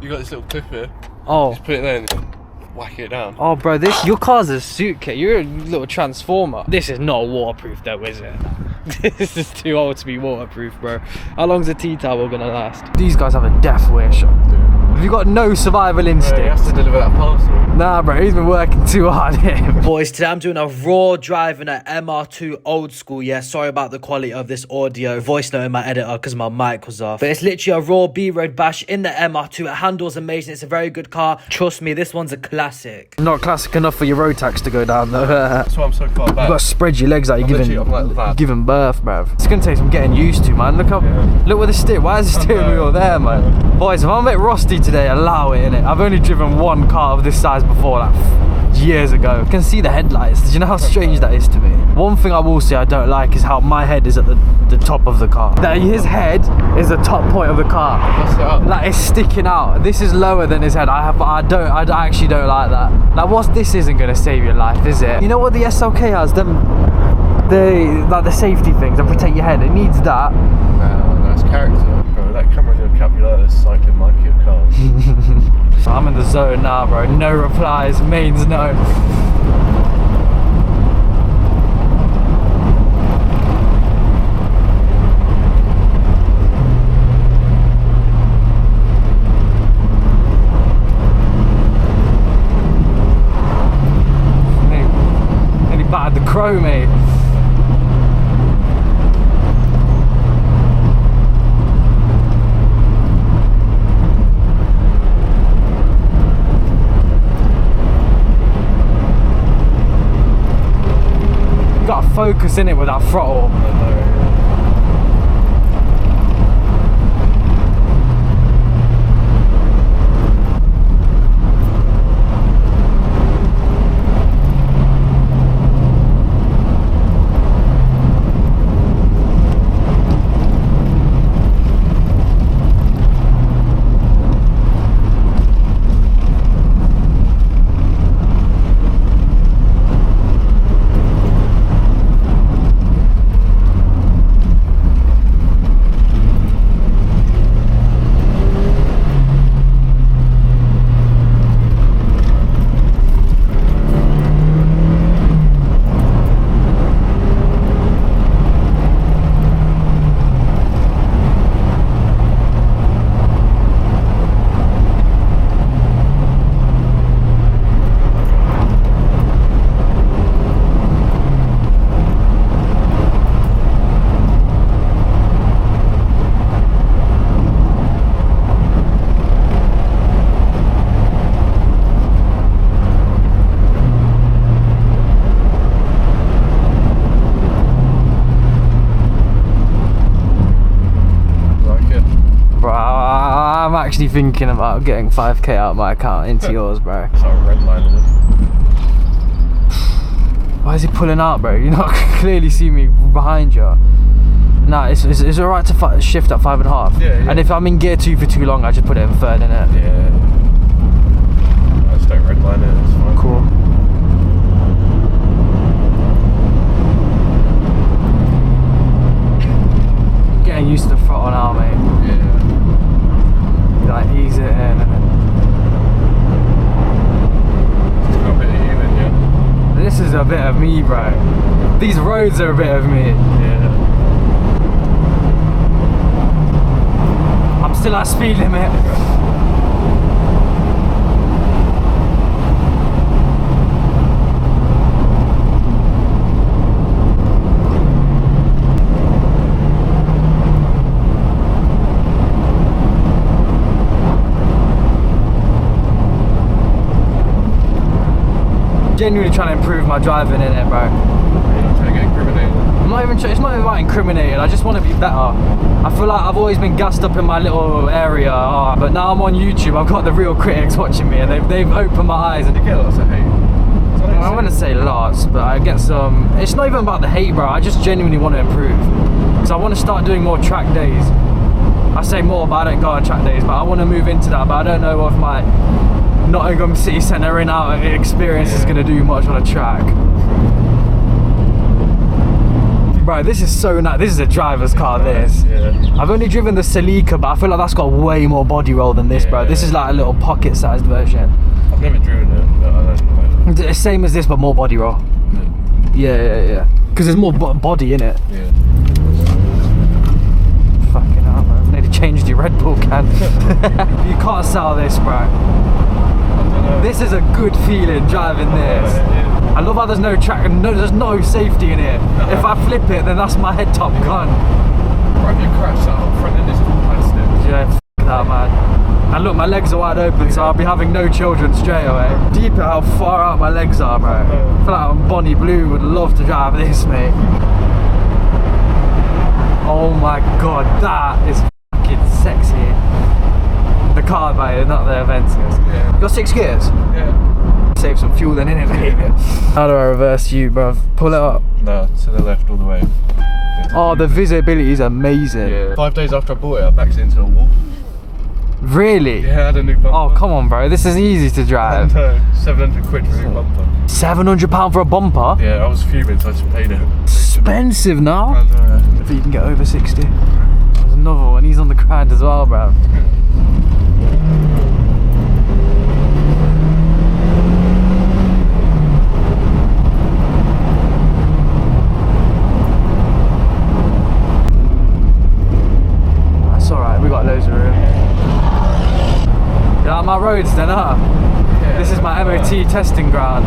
You got this little clip here. Oh. Just put it there and whack it down. Oh, bro, your car's a suitcase. You're a little transformer. This is not waterproof, though, is it? This is too old to be waterproof, bro. How long's a tea towel gonna last? These guys have a death wish. Have you got no survival instinct? He has to deliver that parcel. Nah, bro, he's been working too hard here. Boys, today I'm doing a raw drive in an MR2 old school. Yeah, sorry about the quality of this audio. Voice note in my editor because my mic was off. But it's literally a raw B-road bash in the MR2. It handles amazing. It's a very good car. Trust me, this one's a classic. Not classic enough for your road tax to go down, though. That's why I'm so far back. You gotta spread your legs out. You're giving birth, bruv. It's gonna take some getting used to, man. Look with the steer. Why is the steering wheel there, man? Boys, if I'm a bit rusty today, allow it, innit? I've only driven one car of this size before, like years ago. You can see the headlights. Did you know how strange that is to me? One thing I will say I don't like is how my head is at the top of the car. That his head is the top point of the car. Like it's sticking out. This is lower than his head. I actually don't like that. Like this isn't gonna save your life, is it? You know what the SLK has? Like the safety things that protect your head. It needs that. No, that's character. Bro, that camera in your cap, you like this cycling monkey of cars. I'm in the zone now, bro. No replies, mains no. Nearly battered the crow, mate. Focus in it with that throttle. I'm actually thinking about getting 5k out of my account into yours, bro. Start redlining it. Why is he pulling out, bro? You not clearly see me behind you. Nah, it's alright to shift at 5.5. Yeah. And if I'm in gear 2 for too long, I just put it in third, innit? Yeah. I just don't redline it, it's fine. Cool. Getting used to the throttle now, mate. Yeah. Like ease it in and then... It's got a bit of you then, yeah? This is a bit of me, bro. These roads are a bit of me. Yeah. I'm still at speed limit. Genuinely trying to improve my driving in it, bro. You're not trying to get incriminated. It's not even about incriminated, I just want to be better. I feel like I've always been gassed up in my little area, but now I'm on YouTube, I've got the real critics watching me and they've opened my eyes. And You get lots of hate. I wouldn't say lots, but I get some. It's not even about the hate, bro. I just genuinely want to improve. Because I want to start doing more track days. I say more, but I don't go on track days, but I want to move into that, but I don't know if my Nottingham City Centre in-out experience is going to do much on a track. Bro, this is so nice. This is a driver's car, this. Yeah. I've only driven the Celica, but I feel like that's got way more body roll than this, bro. This is like a little pocket-sized version. I've never driven it, but I don't know. It's same as this, but more body roll. Yeah. Because there's more body in it. Yeah. Fucking hell, man. I need to change the Red Bull can. You can't sell this, bro. This is a good feeling driving this. I love how there's no track and there's no safety in it. If I flip it, then that's my head top gone. Right, if you crash that whole front end is all plastic. Yeah, f that, man. And look, my legs are wide open, so I'll be having no children straight away. Deep at how far out my legs are, bro. I feel like I'm Bonnie Blue, would love to drive this, mate. Oh my god, that is fucking sexy. The car, mate, not the Aventus. Yeah. You got 6 gears? Yeah. Save some fuel then, innit, mate? How do I reverse you, bruv? Pull it up. No, to the left all the way. Yeah. Oh, the visibility is amazing. Yeah. 5 days after I bought it, I backed it into a wall. Really? Yeah, I had a new bumper. Oh, come on, bro. This is easy to drive. No, 700 quid for a new bumper. £700 for a bumper? Yeah, I was fuming, so I just paid it. Expensive now. I know. If you can get over 60. There's another one. He's on the grind as well, bro. That's alright. We got loads of room. You like my roads then, huh? Yeah, this is my MOT testing ground.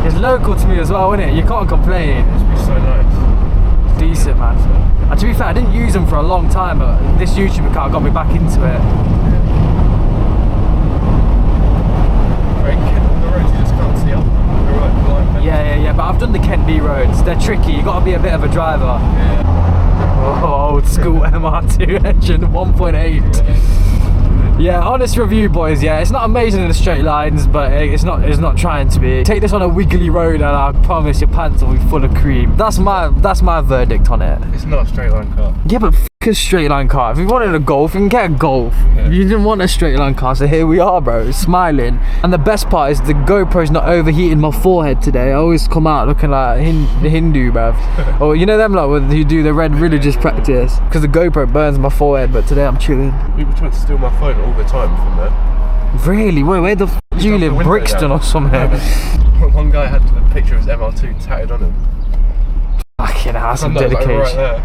It's local to me as well, isn't it? You can't complain. It's be so nice. Decent, man. And to be fair, I didn't use them for a long time, but this YouTuber car got me back into it. Right, the roads you just can't see up. They're like blind. Yeah, but I've done the Kent D roads. They're tricky. You got to be a bit of a driver. Yeah. Oh, old school MR2 engine 1.8. Yeah, honest review, boys. Yeah, it's not amazing in the straight lines, but it's not trying to be. Take this on a wiggly road, and I promise your pants will be full of cream. That's my verdict on it. It's not a straight line car. Yeah, but f a straight line car. If you wanted a Golf, you can get a Golf. Yeah. You didn't want a straight line car, so here we are, bro, smiling. And the best part is the GoPro's not overheating my forehead today. I always come out looking like the Hindu, bruv. Or you know them like when you do the red religious practice, because the GoPro burns my forehead. But today I'm chilling. People try to steal my phone all the time from there. Really? Where the f do you live? Brixton or something? One guy had a picture of his MR2 tatted on him. Fucking hell, that's some Like dedication. right there.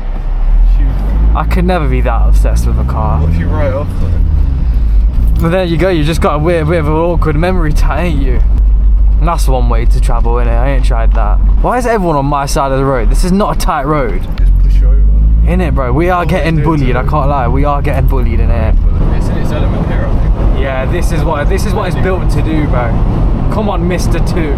I could never be that obsessed with a car. What if you write off though? Well, there you go. You just got a bit of an awkward memory tat, ain't you? And that's one way to travel, innit? I ain't tried that. Why is everyone on my side of the road? This is not a tight road. Just push you over. Innit, bro? We are getting bullied. I can't lie. We are getting bullied in here. It's in its element here, I think. Yeah, this is what it's built to do, bro. Come on, Mr. 2.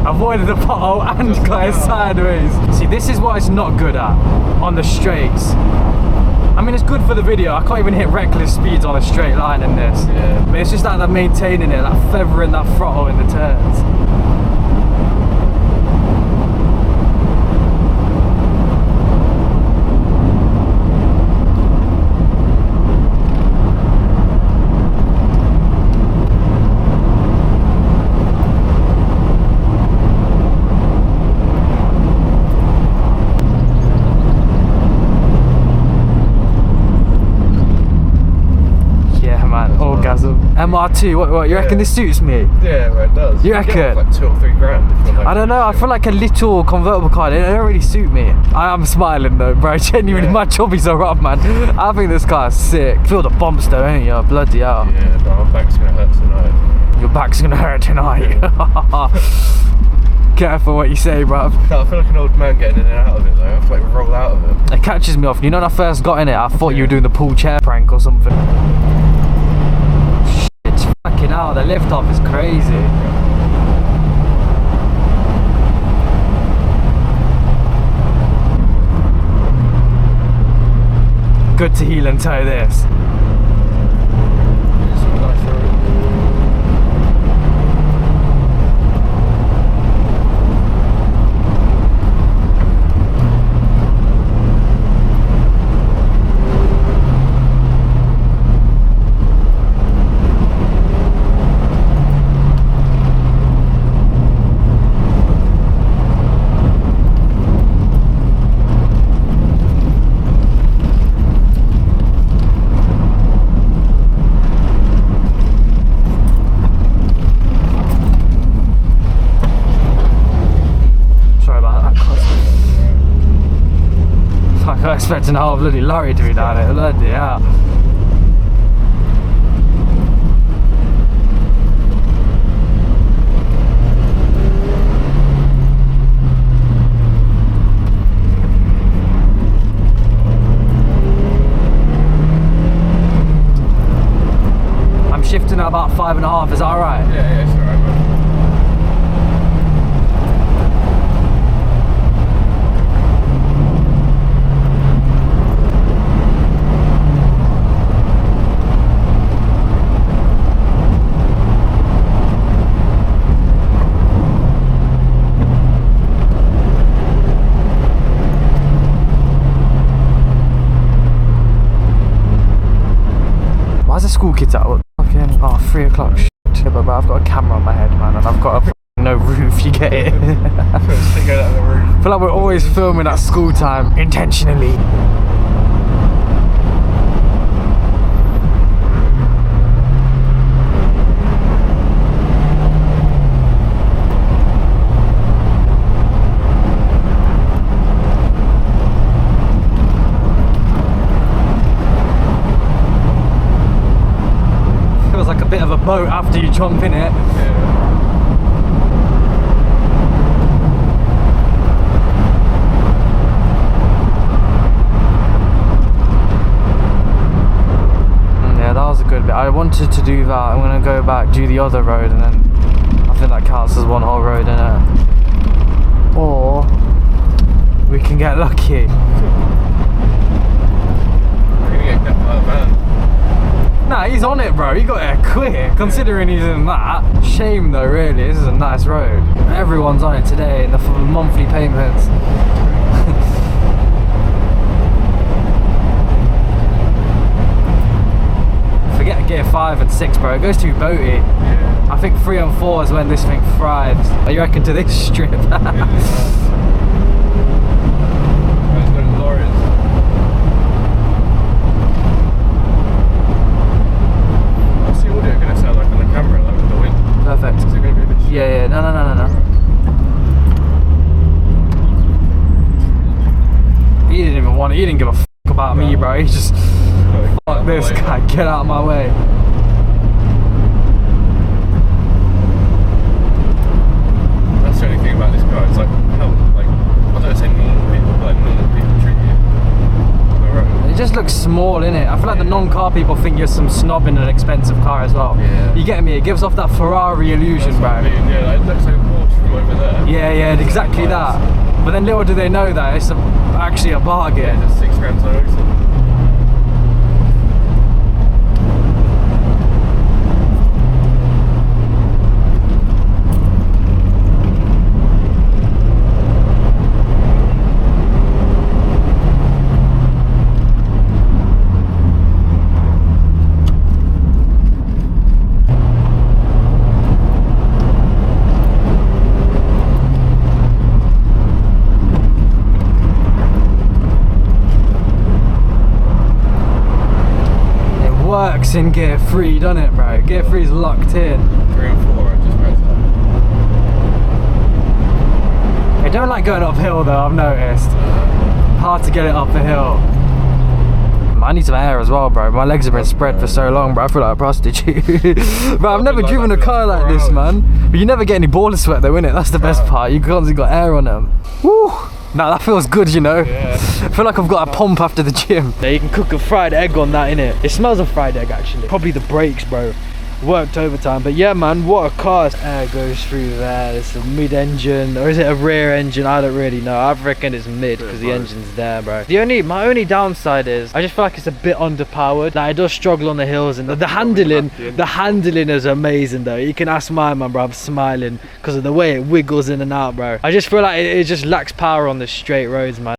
Avoided the pothole and got it sideways. See, this is what it's not good at on the straights. I mean, it's good for the video. I can't even hit reckless speeds on a straight line in this. Yeah. But it's just like that maintaining it, like feathering that throttle in the turns. MR2, what you reckon this suits me? Yeah, well, it does. You reckon? Get like 2 or 3 grand if you're like, I don't know, I feel like a little convertible car, they don't really suit me. I am smiling though, bro, genuinely, my chubbies are up, man. I think this car is sick. Feel the bumps though, ain't you? Bloody hell. Yeah, but my back's gonna hurt tonight. Your back's gonna hurt tonight. Yeah. Careful what you say, bruv. No, I feel like an old man getting in and out of it though. I have to like roll out of it. It catches me off. You know when I first got in it, I thought you were doing the pull chair prank or something. Fucking hell, the lift off is crazy. Good to heel and toe this. It's a nice road. expecting a whole bloody lorry to be down it. Bloody hell. I'm shifting at about 5.5, is that alright? Yeah, it's alright, man. Why's the school kids out? Fucking, oh, 3 o'clock. Shit. But I've got a camera on my head, man, and I've got no roof. You get it? I feel like we're always filming at school time intentionally. Feels like a bit of a boat after you jump in it. Yeah, that was a good bit. I wanted to do that. I'm gonna go back, do the other road, and then I think that counts as one whole road, innit? Or we can get lucky. Nah, he's on it, bro. He got there quick, considering he's in that. Shame though, really. This is a nice road. Everyone's on it today in the monthly payments. Forget gear 5 and 6, bro. It goes too boaty. Yeah. I think 3 and 4 is when this thing thrives. You reckon to this strip? Perfect. Is it going to be a bit shit? Yeah, no. He didn't even want it. He didn't give a fuck about me, bro. He just, fuck this guy, get out of my way. That's the only thing about this car. It's like, how, like, I don't say normal people, but like normal people treat you on the road. It just looks small, innit? I feel like the non-car people think you're some snob in an expensive car as well. Yeah. You get me? It gives off that Ferrari illusion, bro. I mean, yeah, like, it looks like a Porsche from over there. Yeah, exactly that. But then little do they know that it's actually a bargain. Yeah, just £6 so. Works in gear 3, doesn't it, bro? Gear 3's locked in. 3 and 4, I just read that. They don't like going uphill though, I've noticed. Hard to get it up a hill. I need some air as well, bro. My legs have been spread for so long, bro. I feel like a prostitute. Bro, I've never driven a car like this, man. But you never get any baller sweat though, innit? That's the best part. You constantly got air on them. Woo! Now that feels good, you know. Yeah. I feel like I've got a pump after the gym. Yeah, you can cook a fried egg on that, innit? It smells of fried egg, actually. Probably the brakes, bro. Worked overtime, but yeah, man, what a car. Air goes through there. It's a mid-engine, or is it a rear engine? I don't really know. I reckon it's mid because the engine's there, bro. My only downside is I just feel like it's a bit underpowered. Like, it does struggle on the hills, and the handling is amazing though. You can ask my man, bro. I'm smiling because of the way it wiggles in and out, bro. I just feel like it just lacks power on the straight roads, man.